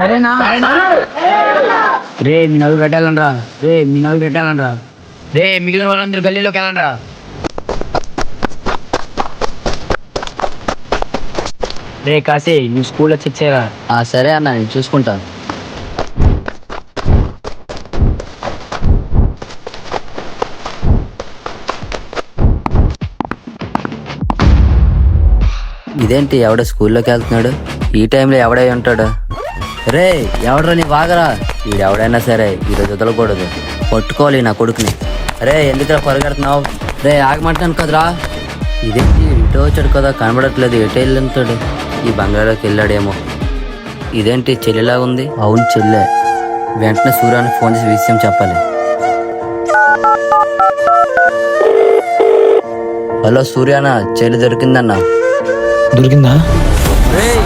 సరేనా? రే మీ నలుగురు పెట్టాలనరా, రే మిగిలిన వాళ్ళందరూ గల్లీలోకి వెళ్ళండిరా. రే కాశీ, నువ్వు స్కూల్లో చెక్ చేయరా. సరే అన్న, నేను చూసుకుంటాను. ఇదేంటి, ఎవడ స్కూల్లోకి వెళ్తున్నాడు? ఈ టైంలో ఎవడై ఉంటాడు? రే ఎవడరా నీ వాగరా. ఈడెవడైనా సరే ఈరోజు వదలకూడదు, పట్టుకోవాలి నా కొడుకుని. రే ఎందుకురా పరిగెడుతున్నావు? రే ఆగమంటాను కదరా. ఇదేంటి ఇటో వచ్చాడు కదా, కనబడట్లేదు. ఎటు వెళ్ళుతాడు? ఈ బంగ్లాలోకి వెళ్ళాడేమో. ఇదేంటి చెల్లిలా ఉంది? అవును చెల్లె. వెంటనే సూర్యానికి ఫోన్ చేసి విషయం చెప్పాలి. హలో సూర్యానా, చెల్లి దొరికిందన్నా. దొరికిందా? రేయ్